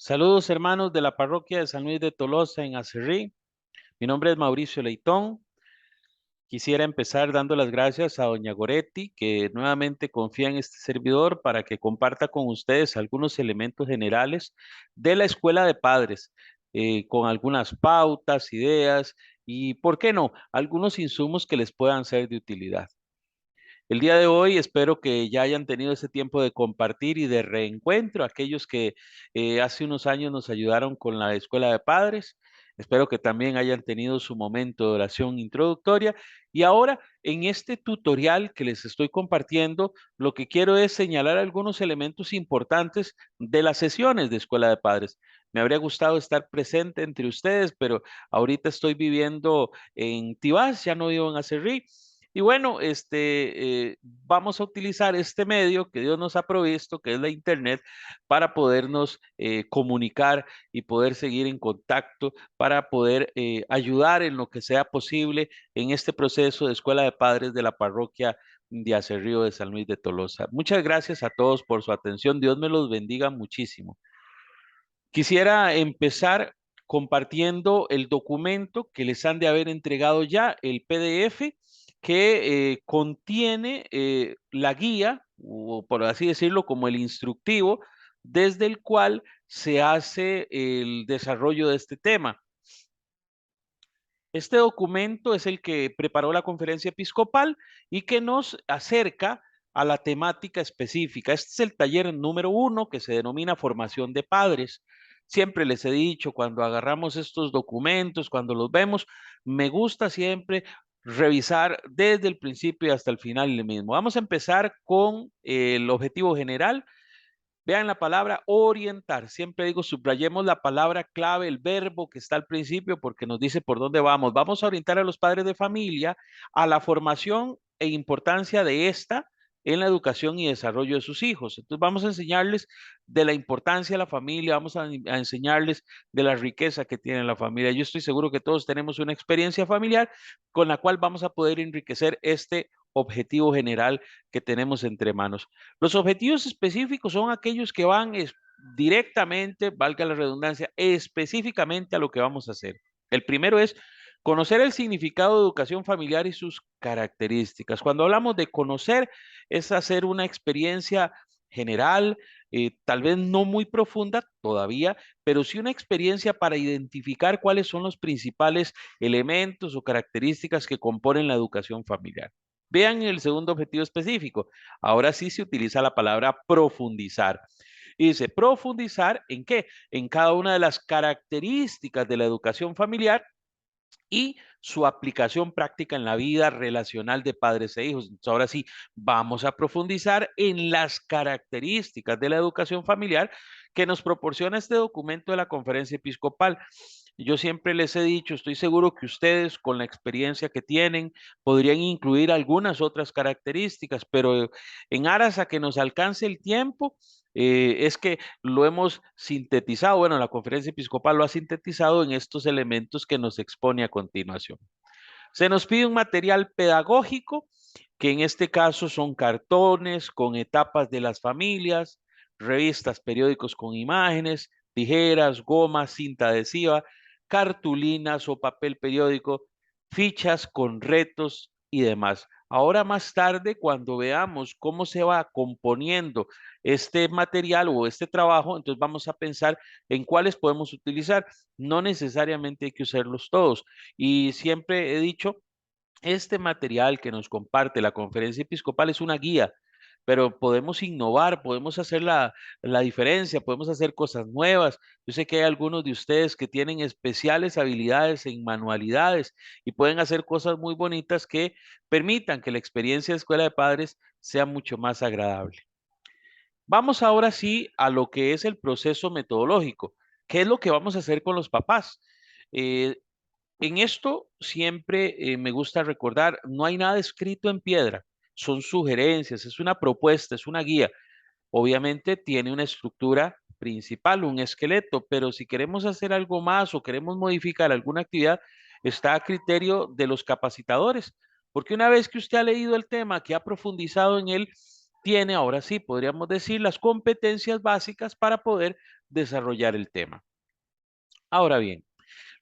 Saludos hermanos de la parroquia de San Luis de Tolosa en Acerrí. Mi nombre es Mauricio Leitón. Quisiera empezar dando las gracias a doña Goretti, que nuevamente confía en este servidor para que comparta con ustedes algunos elementos generales de la escuela de padres, con algunas pautas, ideas y, ¿por qué no?, algunos insumos que les puedan ser de utilidad. El día de hoy espero que ya hayan tenido ese tiempo de compartir y de reencuentro, aquellos que hace unos años nos ayudaron con la escuela de padres. Espero que también hayan tenido su momento de oración introductoria. Y ahora, en este tutorial que les estoy compartiendo, lo que quiero es señalar algunos elementos importantes de las sesiones de escuela de padres. Me habría gustado estar presente entre ustedes, pero ahorita estoy viviendo en Tibás, ya no vivo en Acerrí. Y bueno, vamos a utilizar este medio que Dios nos ha provisto, que es la Internet, para podernos comunicar y poder seguir en contacto, para poder ayudar en lo que sea posible en este proceso de escuela de padres de la parroquia de Acerrío de San Luis de Tolosa. Muchas gracias a todos por su atención. Dios me los bendiga muchísimo. Quisiera empezar compartiendo el documento que les han de haber entregado ya, el PDF, que contiene la guía, o por así decirlo, como el instructivo, desde el cual se hace el desarrollo de este tema. Este documento es el que preparó la conferencia episcopal y que nos acerca a la temática específica. Este es el taller número 1 que se denomina formación de padres. Siempre les he dicho, cuando agarramos estos documentos, cuando los vemos, me gusta siempre revisar desde el principio hasta el final el mismo. Vamos a empezar con el objetivo general. Vean la palabra orientar. Siempre digo, subrayemos la palabra clave, el verbo que está al principio, porque nos dice por dónde vamos. Vamos a orientar a los padres de familia a la formación e importancia de esta en la educación y desarrollo de sus hijos. Entonces vamos a enseñarles de la importancia de la familia, vamos a enseñarles de la riqueza que tiene la familia. Yo estoy seguro que todos tenemos una experiencia familiar con la cual vamos a poder enriquecer este objetivo general que tenemos entre manos. Los objetivos específicos son aquellos que van directamente, valga la redundancia, específicamente a lo que vamos a hacer. El primero es conocer el significado de educación familiar y sus características. Cuando hablamos de conocer, es hacer una experiencia general, tal vez no muy profunda todavía, pero sí una experiencia para identificar cuáles son los principales elementos o características que componen la educación familiar. Vean el segundo objetivo específico. Ahora sí se utiliza la palabra profundizar. Y dice, profundizar ¿en qué? En cada una de las características de la educación familiar y su aplicación práctica en la vida relacional de padres e hijos. Entonces, ahora sí, vamos a profundizar en las características de la educación familiar que nos proporciona este documento de la conferencia episcopal. Yo siempre les he dicho, estoy seguro que ustedes con la experiencia que tienen podrían incluir algunas otras características, pero en aras a que nos alcance el tiempo, es que lo hemos sintetizado, bueno, la conferencia episcopal lo ha sintetizado en estos elementos que nos expone a continuación. Se nos pide un material pedagógico, que en este caso son cartones con etapas de las familias, revistas, periódicos con imágenes, tijeras, gomas, cinta adhesiva, cartulinas o papel periódico, fichas con retos y demás. Ahora más tarde, cuando veamos cómo se va componiendo este material o este trabajo, entonces vamos a pensar en cuáles podemos utilizar. No necesariamente hay que usarlos todos. Y siempre he dicho, este material que nos comparte la conferencia episcopal es una guía, pero podemos innovar, podemos hacer la diferencia, podemos hacer cosas nuevas. Yo sé que hay algunos de ustedes que tienen especiales habilidades en manualidades y pueden hacer cosas muy bonitas que permitan que la experiencia de escuela de padres sea mucho más agradable. Vamos ahora sí a lo que es el proceso metodológico. ¿Qué es lo que vamos a hacer con los papás? Eh, en esto siempre me gusta recordar, no hay nada escrito en piedra, son sugerencias, es una propuesta, es una guía. Obviamente tiene una estructura principal, un esqueleto, pero si queremos hacer algo más o queremos modificar alguna actividad, está a criterio de los capacitadores, porque una vez que usted ha leído el tema, que ha profundizado en él, tiene, ahora sí, podríamos decir, las competencias básicas para poder desarrollar el tema. Ahora bien,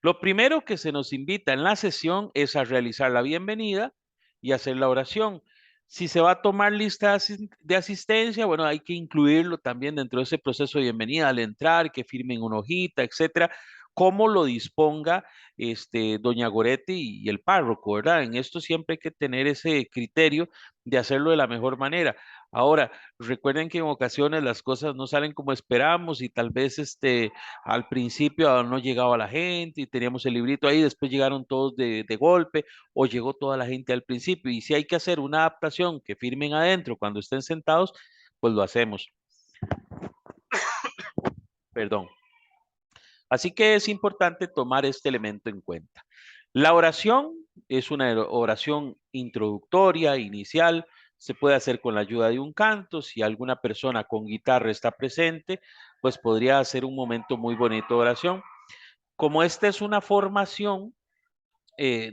lo primero que se nos invita en la sesión es a realizar la bienvenida y hacer la oración. Si se va a tomar lista de asistencia, bueno, hay que incluirlo también dentro de ese proceso de bienvenida al entrar, que firmen una hojita, etcétera, como lo disponga doña Goretti y el párroco, ¿verdad? En esto siempre hay que tener ese criterio de hacerlo de la mejor manera. Ahora, recuerden que en ocasiones las cosas no salen como esperamos y tal vez al principio no llegaba la gente y teníamos el librito ahí, después llegaron todos de golpe o llegó toda la gente al principio. Y si hay que hacer una adaptación que firmen adentro cuando estén sentados, pues lo hacemos. Perdón. Así que es importante tomar este elemento en cuenta. La oración es una oración introductoria, inicial, se puede hacer con la ayuda de un canto. Si alguna persona con guitarra está presente, pues podría ser un momento muy bonito de oración. Como esta es una formación,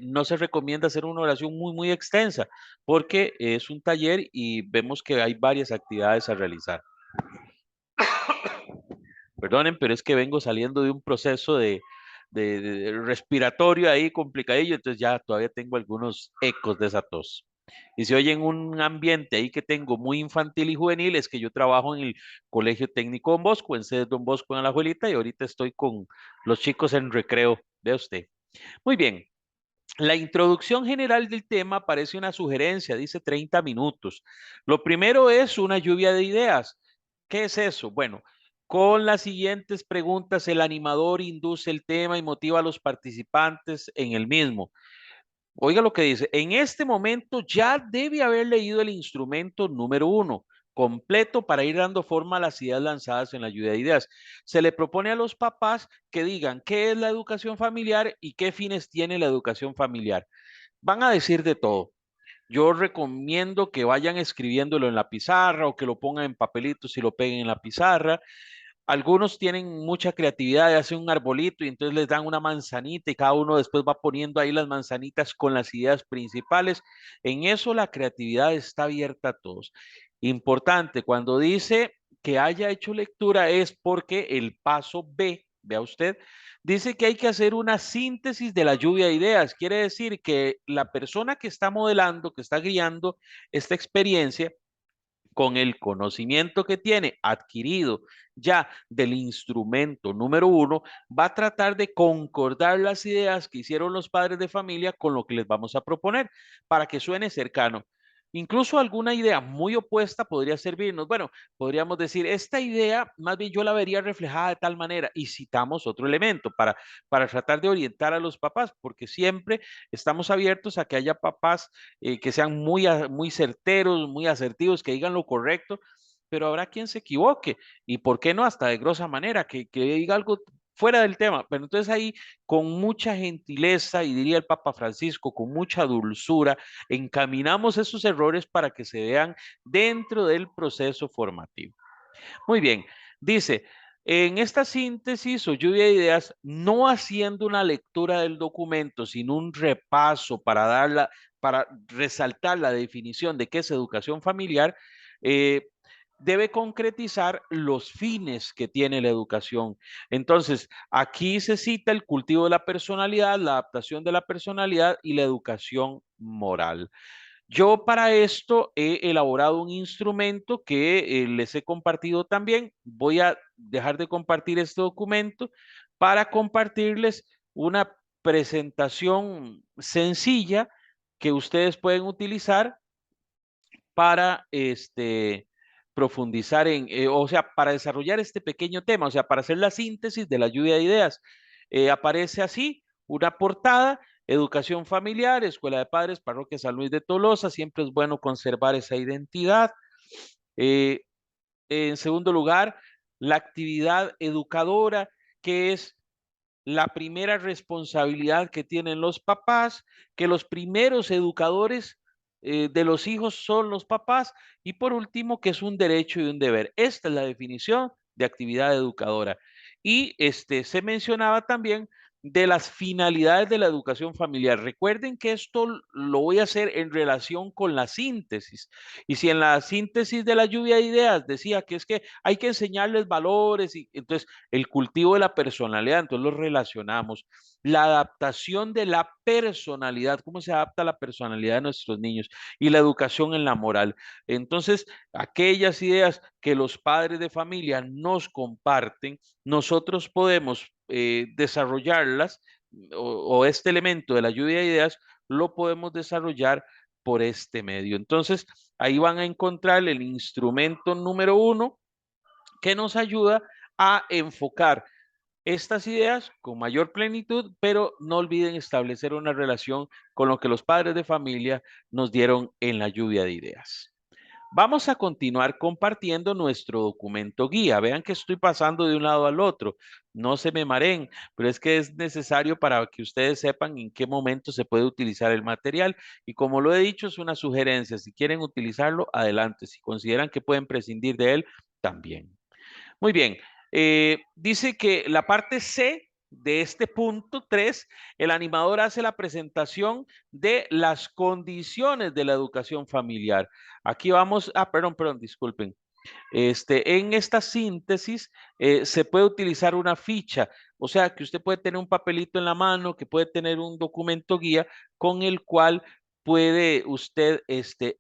no se recomienda hacer una oración muy extensa, porque es un taller y vemos que hay varias actividades a realizar. Perdonen, pero es que vengo saliendo de un proceso de respiratorio ahí complicadillo, entonces ya todavía tengo algunos ecos de esa tos. Y si oyen un ambiente ahí que tengo muy infantil y juvenil, es que yo trabajo en el Colegio Técnico Don Bosco, en sede Don Bosco en Alajuelita, y ahorita estoy con los chicos en recreo, vea usted. Muy bien, la introducción general del tema parece una sugerencia, dice 30 minutos. Lo primero es una lluvia de ideas. ¿Qué es eso? Bueno, con las siguientes preguntas, el animador induce el tema y motiva a los participantes en el mismo. Oiga lo que dice, en este momento ya debe haber leído el instrumento número 1 completo para ir dando forma a las ideas lanzadas en la lluvia de ideas. Se le propone a los papás que digan qué es la educación familiar y qué fines tiene la educación familiar. Van a decir de todo. Yo recomiendo que vayan escribiéndolo en la pizarra o que lo pongan en papelitos y lo peguen en la pizarra. Algunos tienen mucha creatividad, hacen un arbolito y entonces les dan una manzanita y cada uno después va poniendo ahí las manzanitas con las ideas principales. En eso la creatividad está abierta a todos. Importante, cuando dice que haya hecho lectura es porque el paso B, vea usted, dice que hay que hacer una síntesis de la lluvia de ideas. Quiere decir que la persona que está modelando, que está guiando esta experiencia, con el conocimiento que tiene adquirido ya del instrumento número 1, va a tratar de concordar las ideas que hicieron los padres de familia con lo que les vamos a proponer para que suene cercano. Incluso alguna idea muy opuesta podría servirnos. Bueno, podríamos decir, esta idea más bien yo la vería reflejada de tal manera y citamos otro elemento para tratar de orientar a los papás, porque siempre estamos abiertos a que haya papás que sean muy certeros, muy asertivos, que digan lo correcto, pero habrá quien se equivoque y por qué no hasta de grosa manera, que diga algo fuera del tema. Pero entonces ahí con mucha gentileza y diría el Papa Francisco, con mucha dulzura, encaminamos esos errores para que se vean dentro del proceso formativo. Muy bien, dice, en esta síntesis o lluvia de ideas, no haciendo una lectura del documento, sino un repaso para resaltar la definición de qué es educación familiar, eh, debe concretizar los fines que tiene la educación. Entonces, aquí se cita el cultivo de la personalidad, la adaptación de la personalidad y la educación moral. Yo para esto he elaborado un instrumento que les he compartido también. Voy a dejar de compartir este documento para compartirles una presentación sencilla que ustedes pueden utilizar para profundizar o sea, para desarrollar este pequeño tema, o sea, para hacer la síntesis de la lluvia de ideas. Aparece así una portada: educación familiar, Escuela de Padres, Parroquia San Luis de Tolosa. Siempre es bueno conservar esa identidad. Eh, en segundo lugar, la actividad educadora, que es la primera responsabilidad que tienen los papás, que los primeros educadores de los hijos son los papás, y por último, que es un derecho y un deber. Esta es la definición de actividad educadora. Y se mencionaba también de las finalidades de la educación familiar. Recuerden que esto lo voy a hacer en relación con la síntesis. Y si en la síntesis de la lluvia de ideas decía que es que hay que enseñarles valores, y entonces el cultivo de la personalidad, entonces lo relacionamos. La adaptación de la personalidad, cómo se adapta la personalidad de nuestros niños y la educación en la moral. Entonces, aquellas ideas que los padres de familia nos comparten, nosotros podemos desarrollarlas o este elemento de la lluvia de ideas lo podemos desarrollar por este medio. Entonces, ahí van a encontrar el instrumento número 1 que nos ayuda a enfocar estas ideas con mayor plenitud, pero no olviden establecer una relación con lo que los padres de familia nos dieron en la lluvia de ideas. Vamos a continuar compartiendo nuestro documento guía. Vean que estoy pasando de un lado al otro. No se me mareen, pero es que es necesario para que ustedes sepan en qué momento se puede utilizar el material. Y como lo he dicho, es una sugerencia. Si quieren utilizarlo, adelante. Si consideran que pueden prescindir de él, también. Muy bien. Dice que la parte C de este punto 3, el animador hace la presentación de las condiciones de la educación familiar. Aquí vamos, perdón, disculpen. En esta síntesis se puede utilizar una ficha, o sea que usted puede tener un papelito en la mano, que puede tener un documento guía con el cual puede usted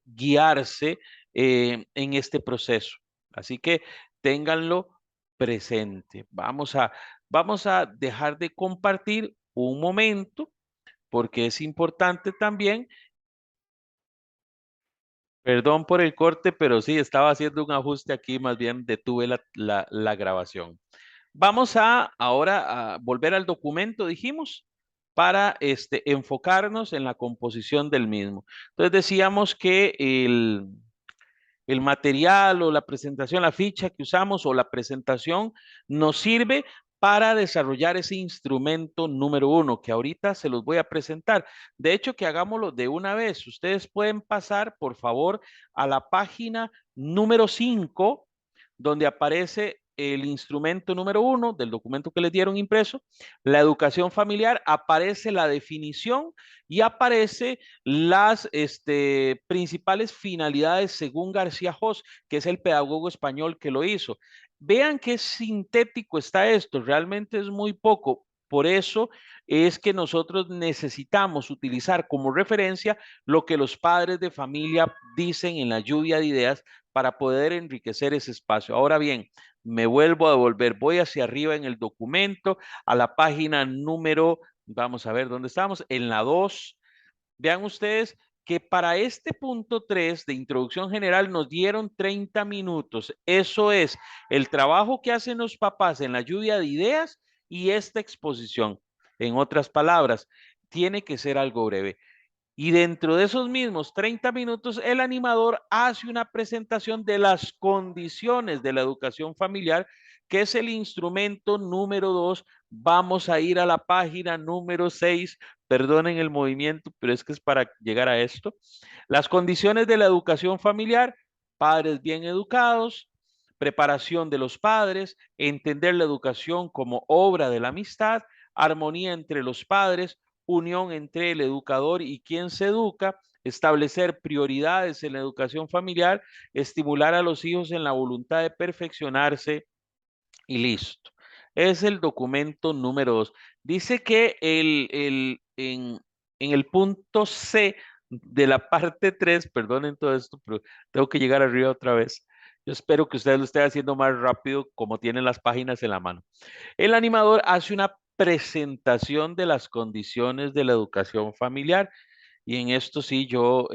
guiarse en este proceso. Así que ténganlo presente. Vamos a dejar de compartir un momento porque es importante también. Perdón por el corte, pero sí, estaba haciendo un ajuste aquí, más bien detuve la grabación. Vamos a ahora a volver al documento, dijimos, para enfocarnos en la composición del mismo. Entonces decíamos que el material o la presentación, la ficha que usamos o la presentación nos sirve para desarrollar ese instrumento número 1 que ahorita se los voy a presentar. De hecho, que hagámoslo de una vez. Ustedes pueden pasar, por favor, a la página número 5, donde aparece el instrumento número 1 del documento que les dieron impreso, la educación familiar, aparece la definición y aparece las principales finalidades según García Jos, que es el pedagogo español que lo hizo. Vean qué sintético está esto, realmente es muy poco. Por eso es que nosotros necesitamos utilizar como referencia lo que los padres de familia dicen en la lluvia de ideas para poder enriquecer ese espacio. Ahora bien, me vuelvo a devolver, voy hacia arriba en el documento, a la página número, vamos a ver dónde estamos, en la 2. Vean ustedes que para este punto 3 de introducción general nos dieron 30 minutos. Eso es el trabajo que hacen los papás en la lluvia de ideas y esta exposición. En otras palabras, tiene que ser algo breve. Y dentro de esos mismos 30 minutos, el animador hace una presentación de las condiciones de la educación familiar, que es el instrumento número 2. Vamos a ir a la página número 6. Perdonen el movimiento, pero es que es para llegar a esto. Las condiciones de la educación familiar, padres bien educados, preparación de los padres, entender la educación como obra de la amistad, armonía entre los padres, unión entre el educador y quien se educa, establecer prioridades en la educación familiar, estimular a los hijos en la voluntad de perfeccionarse y listo. Es el documento número 2. Dice que en el punto C de la parte 3, perdonen todo esto, pero tengo que llegar arriba otra vez. Yo espero que ustedes lo estén haciendo más rápido como tienen las páginas en la mano. El animador hace una presentación de las condiciones de la educación familiar y en esto sí yo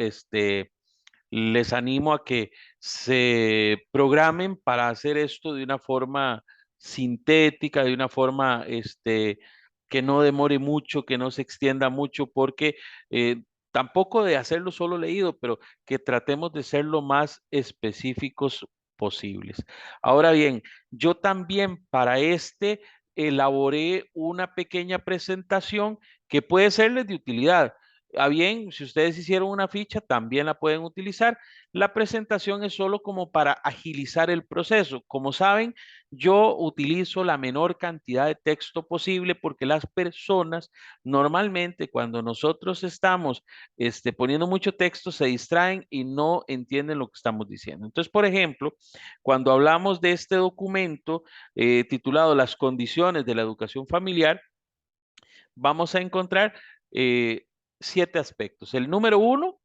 les animo a que se programen para hacer esto de una forma sintética, de una forma que no demore mucho, que no se extienda mucho, porque tampoco de hacerlo solo leído, pero que tratemos de ser lo más específicos posibles. Ahora bien, yo también para elaboré una pequeña presentación que puede serles de utilidad. bien, si ustedes hicieron una ficha, también la pueden utilizar. La presentación es solo como para agilizar el proceso. Como saben, yo utilizo la menor cantidad de texto posible porque las personas normalmente cuando nosotros estamos poniendo mucho texto se distraen y no entienden lo que estamos diciendo. Entonces, por ejemplo, cuando hablamos de este documento titulado Las condiciones de la educación familiar, vamos a encontrar eh, 7 aspectos. El número 1,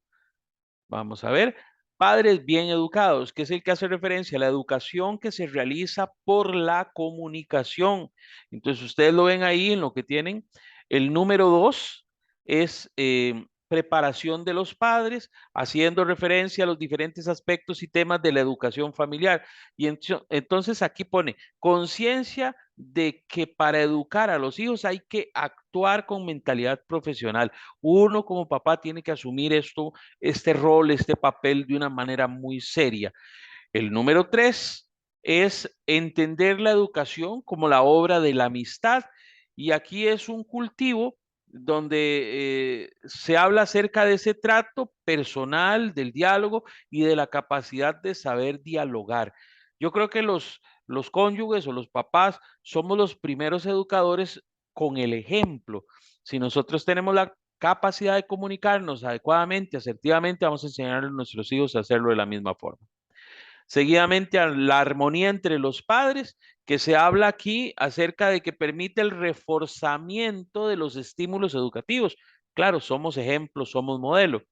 vamos a ver, padres bien educados, que es el que hace referencia a la educación que se realiza por la comunicación. Entonces, ustedes lo ven ahí en lo que tienen. El número 2 es preparación de los padres, haciendo referencia a los diferentes aspectos y temas de la educación familiar. Y entonces aquí pone conciencia de que para educar a los hijos hay que actuar con mentalidad profesional. Uno como papá tiene que asumir esto, este rol, este papel de una manera muy seria. El número 3 es entender la educación como la obra de la amistad. Y aquí es un cultivo donde se habla acerca de ese trato personal, del diálogo y de la capacidad de saber dialogar. Yo creo que los cónyuges o los papás somos los primeros educadores con el ejemplo. Si nosotros tenemos la capacidad de comunicarnos adecuadamente, asertivamente, vamos a enseñar a nuestros hijos a hacerlo de la misma forma. Seguidamente a la armonía entre los padres, que se habla aquí acerca de que permite el reforzamiento de los estímulos educativos. Claro, somos ejemplos, somos modelo.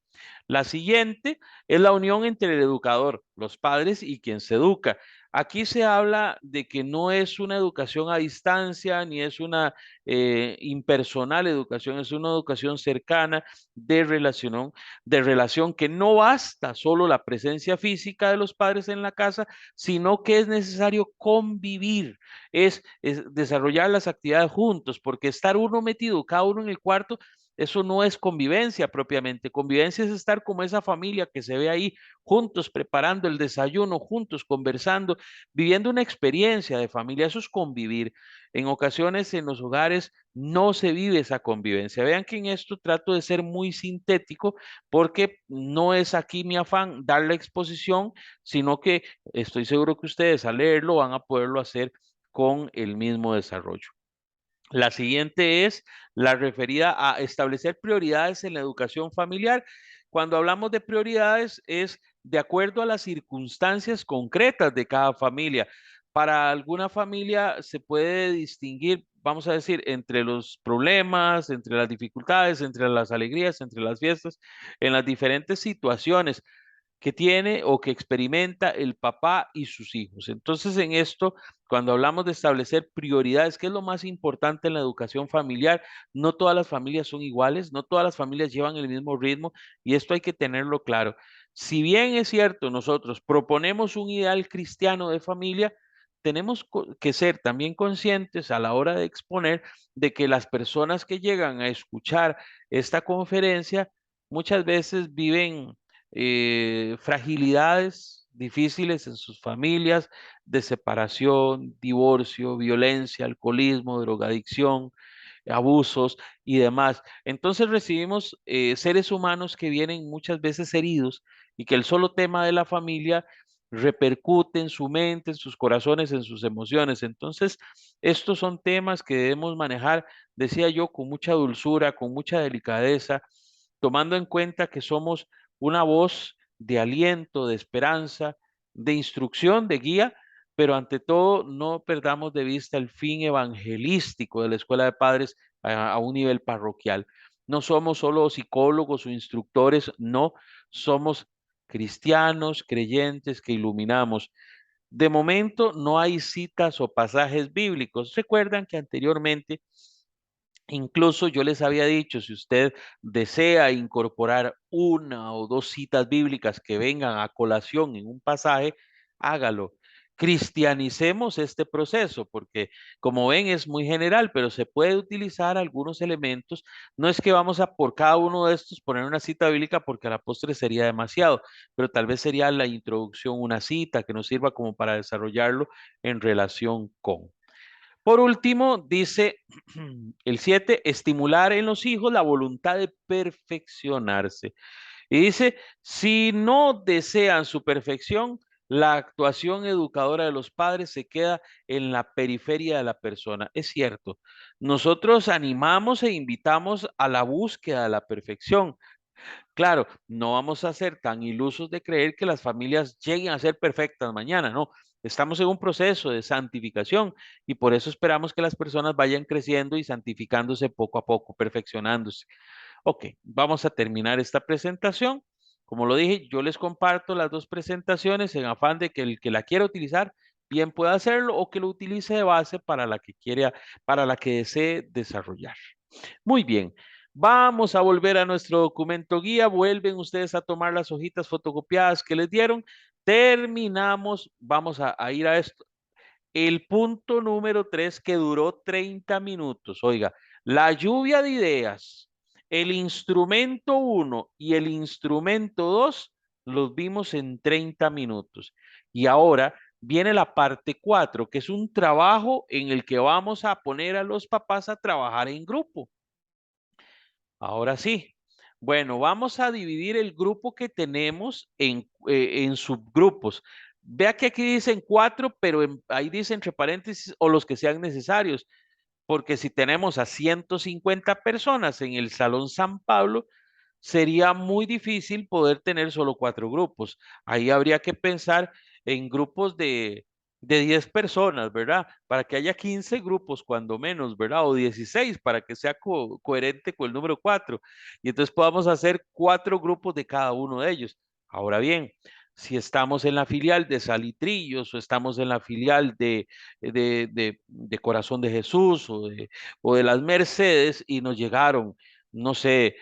La siguiente es la unión entre el educador, los padres y quien se educa. Aquí se habla de que no es una educación a distancia ni es una impersonal educación, es una educación cercana de relación que no basta solo la presencia física de los padres en la casa, sino que es necesario convivir, es desarrollar las actividades juntos, porque estar uno metido, cada uno en el cuarto, eso no es convivencia propiamente. Convivencia es estar como esa familia que se ve ahí juntos preparando el desayuno, juntos conversando, viviendo una experiencia de familia. Eso es convivir. En ocasiones en los hogares no se vive esa convivencia. Vean que en esto trato de ser muy sintético porque no es aquí mi afán dar la exposición, sino que estoy seguro que ustedes al leerlo van a poderlo hacer con el mismo desarrollo. La siguiente es la referida a establecer prioridades en la educación familiar. Cuando hablamos de prioridades es de acuerdo a las circunstancias concretas de cada familia. Para alguna familia se puede distinguir, vamos a decir, entre los problemas, entre las dificultades, entre las alegrías, entre las fiestas, en las diferentes situaciones que tiene o que experimenta el papá y sus hijos. Entonces, en esto, cuando hablamos de establecer prioridades, ¿qué es lo más importante en la educación familiar? No todas las familias son iguales, no todas las familias llevan el mismo ritmo y esto hay que tenerlo claro. Si bien es cierto, nosotros proponemos un ideal cristiano de familia, tenemos que ser también conscientes a la hora de exponer de que las personas que llegan a escuchar esta conferencia muchas veces viven fragilidades difíciles en sus familias, de separación, divorcio, violencia, alcoholismo, drogadicción, abusos y demás. Entonces recibimos seres humanos que vienen muchas veces heridos y que el solo tema de la familia repercute en su mente, en sus corazones, en sus emociones. Entonces, estos son temas que debemos manejar, decía yo, con mucha dulzura, con mucha delicadeza, tomando en cuenta que somos una voz de aliento, de esperanza, de instrucción, de guía, pero ante todo no perdamos de vista el fin evangelístico de la Escuela de Padres a un nivel parroquial. No somos solo psicólogos o instructores, no, somos cristianos, creyentes que iluminamos. De momento no hay citas o pasajes bíblicos. Recuerdan que anteriormente incluso yo les había dicho, si usted desea incorporar una o dos citas bíblicas que vengan a colación en un pasaje, hágalo. Cristianicemos este proceso, porque como ven es muy general, pero se puede utilizar algunos elementos. No es que vamos a por cada uno de estos poner una cita bíblica porque a la postre sería demasiado, pero tal vez sería la introducción una cita que nos sirva como para desarrollarlo en relación con. Por último, dice el 7, estimular en los hijos la voluntad de perfeccionarse. Y dice, si no desean su perfección, la actuación educadora de los padres se queda en la periferia de la persona. Es cierto, nosotros animamos e invitamos a la búsqueda de la perfección. Claro, no vamos a ser tan ilusos de creer que las familias lleguen a ser perfectas mañana, no. Estamos en un proceso de santificación y por eso esperamos que las personas vayan creciendo y santificándose poco a poco, perfeccionándose. Ok, vamos a terminar esta presentación. Como lo dije, yo les comparto las dos presentaciones en afán de que el que la quiera utilizar bien pueda hacerlo o que lo utilice de base para la que quiera, para la que desee desarrollar. Muy bien, vamos a volver a nuestro documento guía. Vuelven ustedes a tomar las hojitas fotocopiadas que les dieron. Terminamos, vamos a ir a esto. El punto número 3 que duró 30 minutos. Oiga, la lluvia de ideas, el instrumento uno y el instrumento 2 los vimos en 30 minutos. Y ahora viene la parte 4 que es un trabajo en el que vamos a poner a los papás a trabajar en grupo. Ahora sí. Bueno, vamos a dividir el grupo que tenemos en subgrupos. Vea que aquí dicen 4, pero ahí dice entre paréntesis o los que sean necesarios, porque si tenemos a 150 personas en el Salón San Pablo, sería muy difícil poder tener solo 4 grupos. Ahí habría que pensar en grupos de 10 personas, ¿verdad? Para que haya 15 grupos, cuando menos, ¿verdad? O 16 para que sea coherente con el número 4. Y entonces podamos hacer 4 grupos de cada uno de ellos. Ahora bien, si estamos en la filial de Salitrillos o estamos en la filial de Corazón de Jesús o de las Mercedes y nos llegaron, no sé,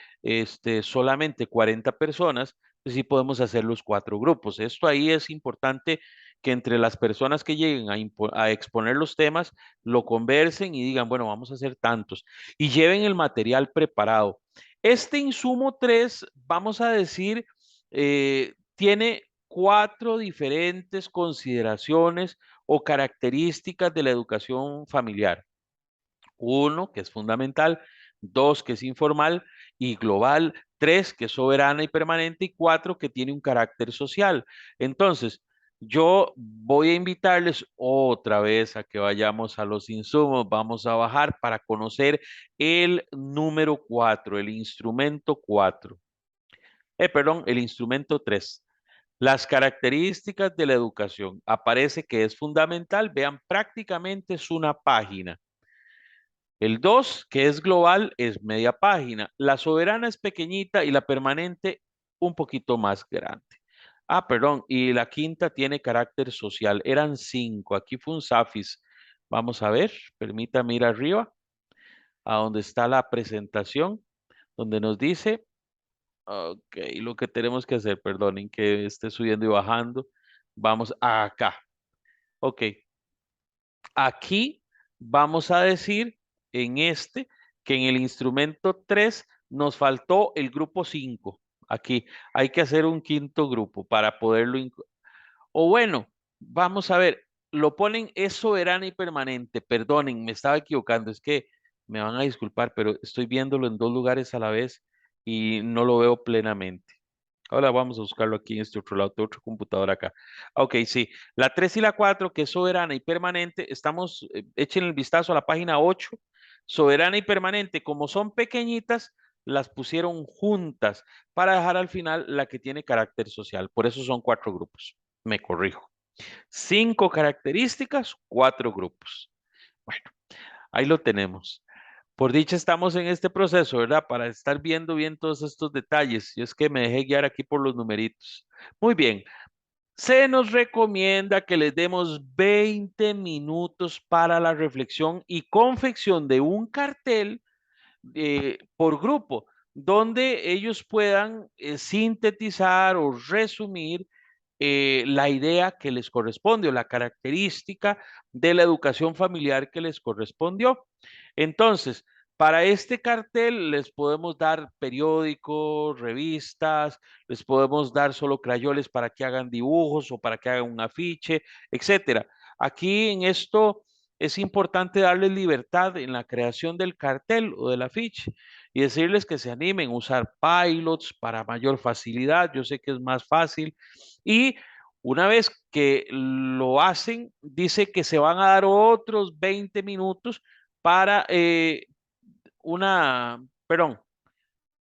solamente 40 personas, pues sí podemos hacer los 4 grupos. Esto ahí es importante que entre las personas que lleguen a exponer los temas, lo conversen y digan, bueno, vamos a hacer tantos y lleven el material preparado. Este insumo 3, vamos a decir, tiene 4 diferentes consideraciones o características de la educación familiar. 1, que es fundamental; 2, que es informal y global; 3, que es soberana y permanente; y 4, que tiene un carácter social. Entonces, yo voy a invitarles otra vez a que vayamos a los insumos. Vamos a bajar para conocer el número 4, el instrumento 4. Perdón, el instrumento 3. Las características de la educación. Aparece que es fundamental. Vean, prácticamente es una página. El 2, que es global, es media página. La soberana es pequeñita y la permanente un poquito más grande. Ah, perdón, y la quinta tiene carácter social. Eran 5. Aquí fue un SAFIS. Vamos a ver, permítame ir arriba, a donde está la presentación, donde nos dice, ok, lo que tenemos que hacer, perdonen que esté subiendo y bajando. Vamos acá. Ok, aquí vamos a decir en que en el instrumento 3 nos faltó el grupo 5. Aquí hay que hacer un quinto grupo para poderlo. O bueno, vamos a ver, lo ponen es soberana y permanente. Perdonen, me estaba equivocando. Es que me van a disculpar, pero estoy viéndolo en 2 lugares a la vez y no lo veo plenamente. Ahora vamos a buscarlo aquí en este otro lado, de otro computador acá. Ok, sí. La 3 y la 4, que es soberana y permanente, estamos, echen el vistazo a la página 8. Soberana y permanente, como son pequeñitas, las pusieron juntas para dejar al final la que tiene carácter social. Por eso son 4 grupos. Me corrijo. 5 características, 4 grupos. Bueno, ahí lo tenemos. Por dicha estamos en este proceso, ¿verdad? Para estar viendo bien todos estos detalles. Y es que me dejé guiar aquí por los numeritos. Muy bien. Se nos recomienda que les demos 20 minutos para la reflexión y confección de un cartel por grupo, donde ellos puedan sintetizar o resumir la idea que les corresponde o la característica de la educación familiar que les correspondió. Entonces, para este cartel les podemos dar periódicos, revistas, les podemos dar solo crayoles para que hagan dibujos o para que hagan un afiche, etcétera. Aquí en esto es importante darles libertad en la creación del cartel o del afiche y decirles que se animen a usar pilots para mayor facilidad. Yo sé que es más fácil. Y una vez que lo hacen, dice que se van a dar otros 20 minutos para perdón,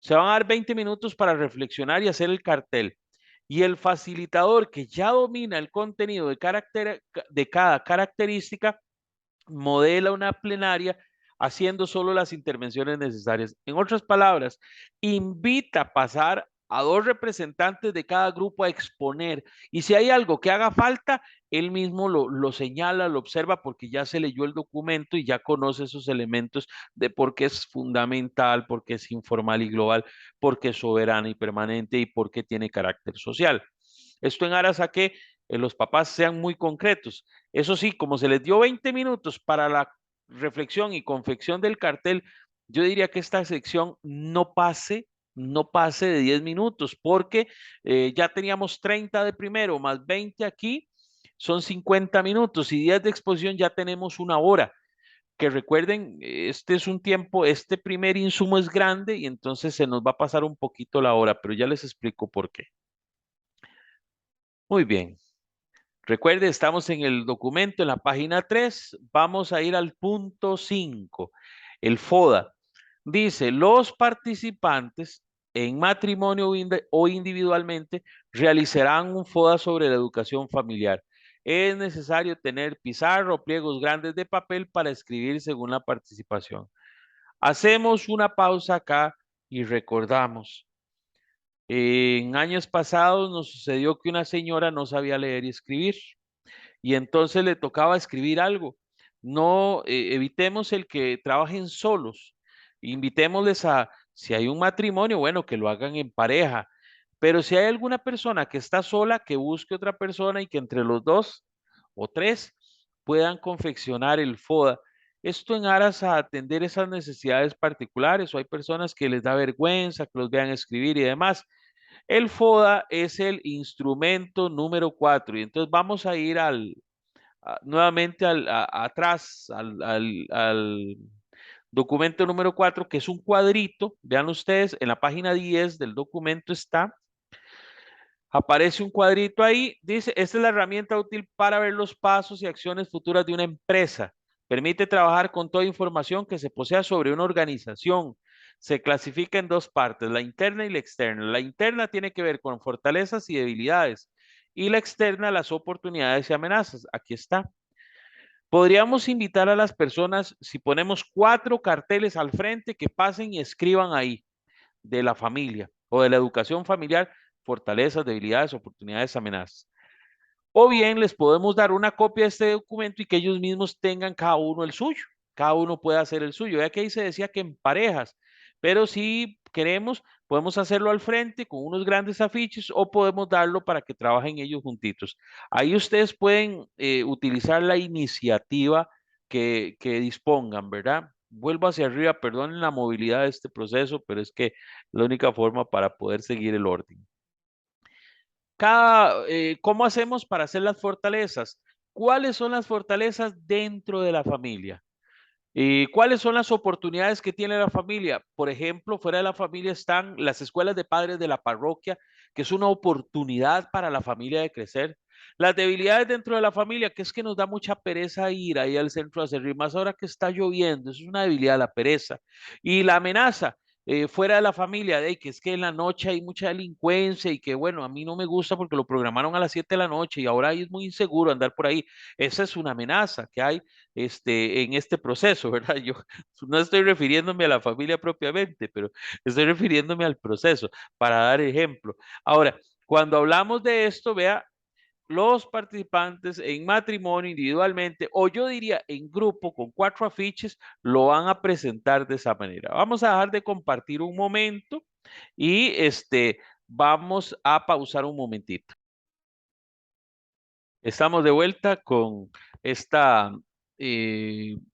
se van a dar 20 minutos para reflexionar y hacer el cartel. Y el facilitador que ya domina el contenido de cada característica modela una plenaria haciendo solo las intervenciones necesarias. En otras palabras, invita a pasar a dos representantes de cada grupo a exponer. Y si hay algo que haga falta, él mismo lo señala, lo observa porque ya se leyó el documento y ya conoce esos elementos de por qué es fundamental, por qué es informal y global, por qué es soberano y permanente y por qué tiene carácter social. Esto en aras a que los papás sean muy concretos. Eso sí, como se les dio 20 minutos para la reflexión y confección del cartel, yo diría que esta sección no pase de 10 minutos, porque ya teníamos 30 de primero, más 20 aquí, son 50 minutos y 10 de exposición ya tenemos una hora. Que recuerden, este es un tiempo, este primer insumo es grande y entonces se nos va a pasar un poquito la hora, pero ya les explico por qué. Muy bien. Recuerde, estamos en el documento, en la página 3. Vamos a ir al punto 5. El FODA. Dice, los participantes en matrimonio o individualmente realizarán un FODA sobre la educación familiar. Es necesario tener pizarra o pliegos grandes de papel para escribir según la participación. Hacemos una pausa acá y recordamos. En años pasados nos sucedió que una señora no sabía leer y escribir y entonces le tocaba escribir algo. No evitemos el que trabajen solos. Invitémosles a, si hay un matrimonio, bueno, que lo hagan en pareja. Pero si hay alguna persona que está sola, que busque otra persona y que entre los dos o tres puedan confeccionar el FODA. Esto en aras a atender esas necesidades particulares o hay personas que les da vergüenza que los vean escribir y demás. El FODA es el instrumento número 4 y entonces vamos a ir nuevamente atrás al documento número 4 que es un cuadrito. Vean ustedes, en la página 10 del documento aparece un cuadrito ahí, dice, esta es la herramienta útil para ver los pasos y acciones futuras de una empresa. Permite trabajar con toda información que se posea sobre una organización. Se clasifica en dos partes, la interna y la externa. La interna tiene que ver con fortalezas y debilidades y la externa las oportunidades y amenazas. Aquí está. Podríamos invitar a las personas, si ponemos 4 carteles al frente, que pasen y escriban ahí de la familia o de la educación familiar, fortalezas, debilidades, oportunidades, amenazas. O bien les podemos dar una copia de este documento y que ellos mismos tengan cada uno el suyo. Cada uno puede hacer el suyo. Ya que ahí se decía que en parejas, pero si queremos, podemos hacerlo al frente con unos grandes afiches o podemos darlo para que trabajen ellos juntitos. Ahí ustedes pueden utilizar la iniciativa que dispongan, ¿verdad? Vuelvo hacia arriba, perdonen la movilidad de este proceso, pero es que la única forma para poder seguir el orden. ¿Cómo hacemos para hacer las fortalezas? ¿Cuáles son las fortalezas dentro de la familia? ¿Cuáles son las oportunidades que tiene la familia? Por ejemplo, fuera de la familia están las escuelas de padres de la parroquia, que es una oportunidad para la familia de crecer. Las debilidades dentro de la familia, que es que nos da mucha pereza ir ahí al centro a hacer más ahora que está lloviendo, eso es una debilidad, la pereza. Y la amenaza, fuera de la familia, de que es que en la noche hay mucha delincuencia y que bueno, a mí no me gusta porque lo programaron a las 7 de la noche y ahora es muy inseguro andar por ahí. Esa es una amenaza que hay en este proceso, ¿verdad? Yo no estoy refiriéndome a la familia propiamente, pero estoy refiriéndome al proceso para dar ejemplo. Ahora, cuando hablamos de esto, vea, los participantes en matrimonio individualmente, o yo diría en grupo con 4 afiches, lo van a presentar de esa manera. Vamos a dejar de compartir un momento y vamos a pausar un momentito. Estamos de vuelta con esta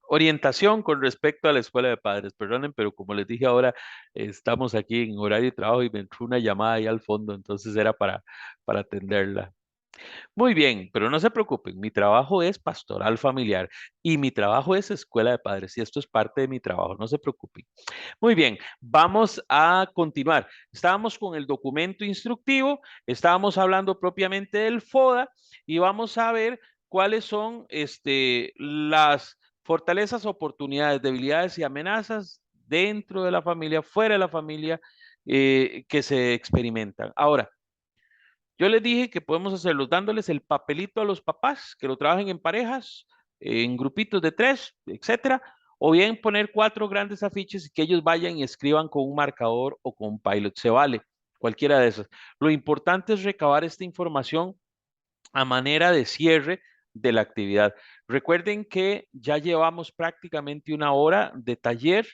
orientación con respecto a la escuela de padres. Perdonen, pero como les dije ahora, estamos aquí en horario de trabajo y me entró una llamada ahí al fondo, entonces era para atenderla. Muy bien, pero no se preocupen, mi trabajo es pastoral familiar y mi trabajo es escuela de padres y esto es parte de mi trabajo, no se preocupen. Muy bien, vamos a continuar. Estábamos con el documento instructivo, estábamos hablando propiamente del FODA y vamos a ver cuáles son las fortalezas, oportunidades, debilidades y amenazas dentro de la familia, fuera de la familia, que se experimentan. Ahora, yo les dije que podemos hacerlo dándoles el papelito a los papás, que lo trabajen en parejas, en grupitos de 3, etcétera, o bien poner 4 grandes afiches y que ellos vayan y escriban con un marcador o con un Pilot. Se vale, cualquiera de esas. Lo importante es recabar esta información a manera de cierre de la actividad. Recuerden que ya llevamos prácticamente una hora de taller.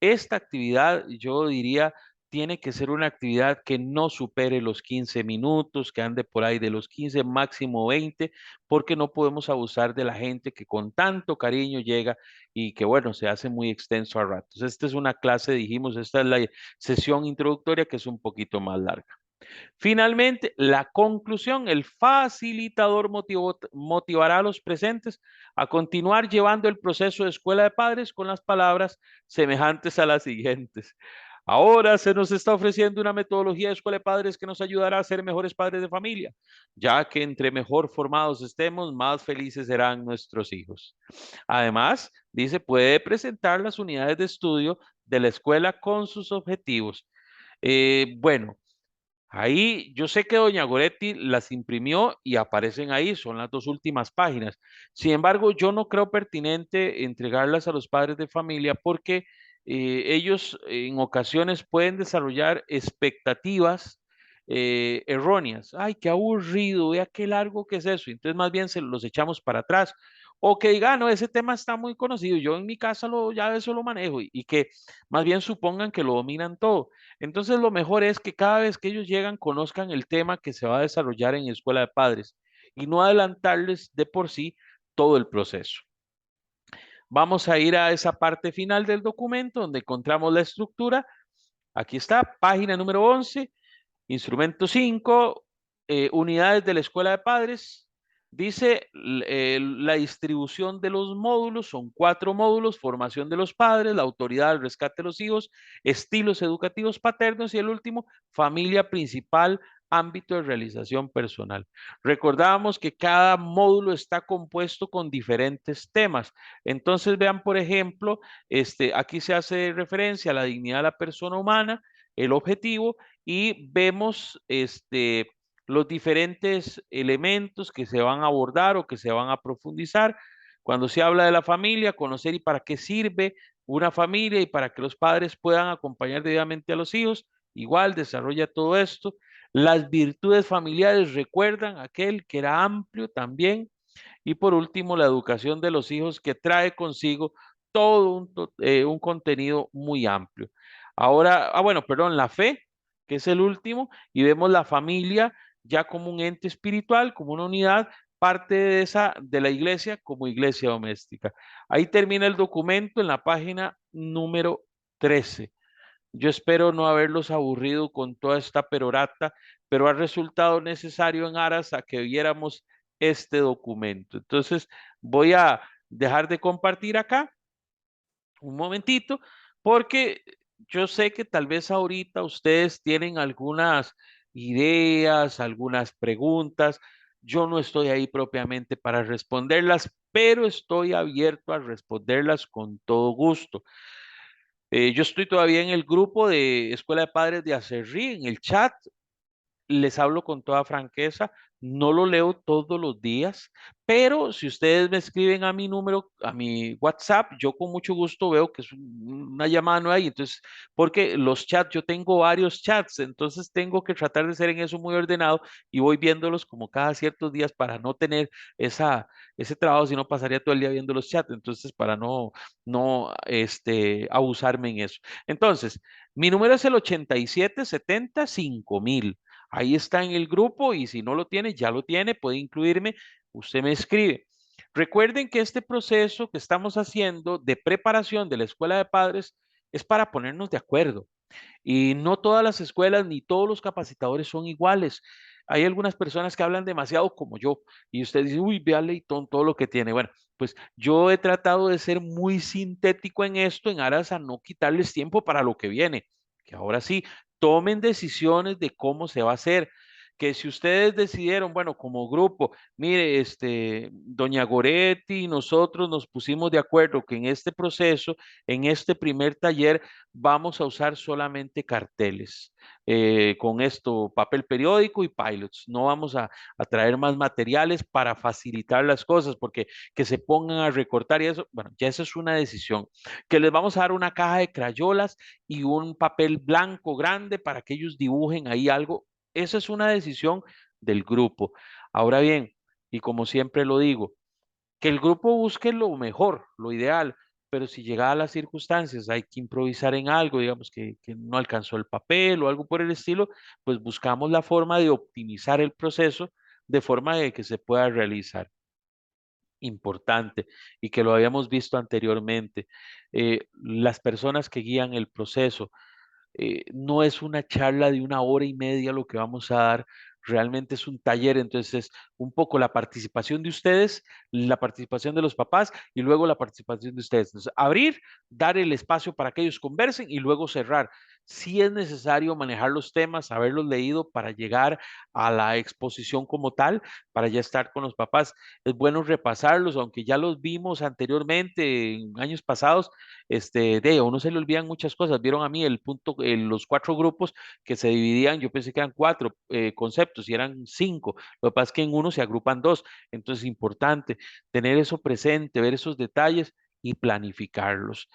Esta actividad, yo diría, tiene que ser una actividad que no supere los 15 minutos, que ande por ahí de los 15, máximo 20, porque no podemos abusar de la gente que con tanto cariño llega y que, bueno, se hace muy extenso a ratos. Esta es una clase, dijimos, esta es la sesión introductoria que es un poquito más larga. Finalmente, la conclusión, el facilitador motivará a los presentes a continuar llevando el proceso de escuela de padres con las palabras semejantes a las siguientes. Ahora se nos está ofreciendo una metodología de escuela de padres que nos ayudará a ser mejores padres de familia, ya que entre mejor formados estemos, más felices serán nuestros hijos. Además, dice, puede presentar las unidades de estudio de la escuela con sus objetivos. Bueno, ahí yo sé que doña Goretti las imprimió y aparecen ahí, son las 2 últimas páginas. Sin embargo, yo no creo pertinente entregarlas a los padres de familia porque ellos en ocasiones pueden desarrollar expectativas erróneas. Ay, qué aburrido, vea qué largo que es eso. Entonces más bien se los echamos para atrás. O que digan, no, ese tema está muy conocido, yo en mi casa ya eso lo manejo y que más bien supongan que lo dominan todo. Entonces, lo mejor es que cada vez que ellos llegan conozcan el tema que se va a desarrollar en escuela de padres y no adelantarles de por sí todo el proceso. Vamos a ir a esa parte final del documento donde encontramos la estructura. Aquí está, página número 11. Instrumento 5, unidades de la escuela de padres. Dice la distribución de los módulos, son 4 módulos: formación de los padres, la autoridad del rescate de los hijos, estilos educativos paternos y el último, familia principal, ámbito de realización personal. Recordábamos que cada módulo está compuesto con diferentes temas. Entonces vean, por ejemplo, aquí se hace referencia a la dignidad de la persona humana, el objetivo, y vemos los diferentes elementos que se van a abordar o que se van a profundizar. Cuando se habla de la familia, conocer y para qué sirve una familia y para que los padres puedan acompañar debidamente a los hijos, igual desarrolla todo esto. Las virtudes familiares, recuerdan aquel que era amplio también. Y por último, la educación de los hijos, que trae consigo todo un contenido muy amplio. Ahora, bueno, perdón, la fe, que es el último, y vemos la familia ya como un ente espiritual, como una unidad, parte de la iglesia como iglesia doméstica. Ahí termina el documento en la página número 13. Yo espero no haberlos aburrido con toda esta perorata, pero ha resultado necesario en aras a que viéramos este documento. Entonces, voy a dejar de compartir acá un momentito, porque yo sé que tal vez ahorita ustedes tienen algunas ideas, algunas preguntas. Yo no estoy ahí propiamente para responderlas, pero estoy abierto a responderlas con todo gusto. Yo estoy todavía en el grupo de Escuela de Padres de Acerrí, en el chat. Les hablo con toda franqueza, no lo leo todos los días, pero si ustedes me escriben a mi número, a mi WhatsApp, yo con mucho gusto veo que es una llamada no hay. Entonces, porque los chats, yo tengo varios chats, entonces tengo que tratar de ser en eso muy ordenado y voy viéndolos como cada ciertos días para no tener ese trabajo, si no pasaría todo el día viendo los chats, entonces para no abusarme en eso. Entonces, mi número es el 8770-5000. Ahí está en el grupo y si no lo tiene, ya lo tiene, puede incluirme, usted me escribe. Recuerden que este proceso que estamos haciendo de preparación de la escuela de padres es para ponernos de acuerdo. Y no todas las escuelas ni todos los capacitadores son iguales. hay algunas personas que hablan demasiado como yo y usted dice, uy, vea Leitón todo lo que tiene. Bueno, pues yo he tratado de ser muy sintético en esto en aras a no quitarles tiempo para lo que viene. Que ahora sí, tomen decisiones de cómo se va a hacer. Que si ustedes decidieron, bueno, como grupo, mire, doña Goretti y nosotros nos pusimos de acuerdo que en este proceso, en este primer taller, vamos a usar solamente carteles. Con esto, papel periódico y pilots. No vamos a traer más materiales para facilitar las cosas, porque que se pongan a recortar y eso, bueno, ya eso es una decisión. Que les vamos a dar una caja de crayolas y un papel blanco grande para que ellos dibujen ahí algo. Esa es una decisión del grupo. Ahora bien, y como siempre lo digo, que el grupo busque lo mejor, lo ideal, pero si llega las circunstancias, hay que improvisar en algo, digamos que no alcanzó el papel o algo por el estilo, pues buscamos la forma de optimizar el proceso de forma de que se pueda realizar. Importante y que lo habíamos visto anteriormente. Las personas que guían el proceso, no es una charla de 1 hora y media lo que vamos a dar, realmente es un taller, entonces un poco la participación de ustedes, la participación de los papás y luego la participación de ustedes. Entonces, abrir, dar el espacio para que ellos conversen y luego cerrar. Sí es necesario manejar los temas, haberlos leído para llegar a la exposición como tal, para ya estar con los papás. Es bueno repasarlos, aunque ya los vimos anteriormente en años pasados, a uno se le olvidan muchas cosas. Vieron a mí el punto, los 4 grupos que se dividían, yo pensé que eran 4 conceptos y eran 5. Lo que pasa es que en uno se agrupan 2. Entonces es importante tener eso presente, ver esos detalles y planificarlos.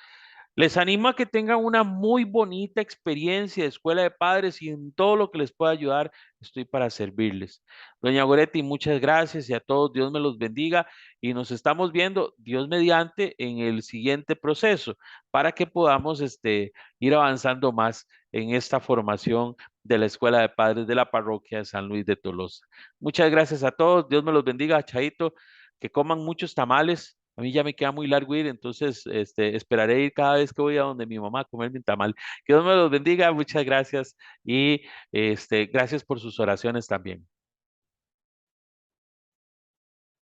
Les animo a que tengan una muy bonita experiencia de escuela de padres y en todo lo que les pueda ayudar, estoy para servirles. Doña Goretti, muchas gracias y a todos, Dios me los bendiga y nos estamos viendo, Dios mediante, en el siguiente proceso para que podamos ir avanzando más en esta formación de la Escuela de Padres de la Parroquia de San Luis de Tolosa. Muchas gracias a todos, Dios me los bendiga, Chaito, que coman muchos tamales. A mí ya me queda muy largo ir, entonces esperaré ir cada vez que voy a donde mi mamá a comer mi tamal. Que Dios me los bendiga, muchas gracias y gracias por sus oraciones también.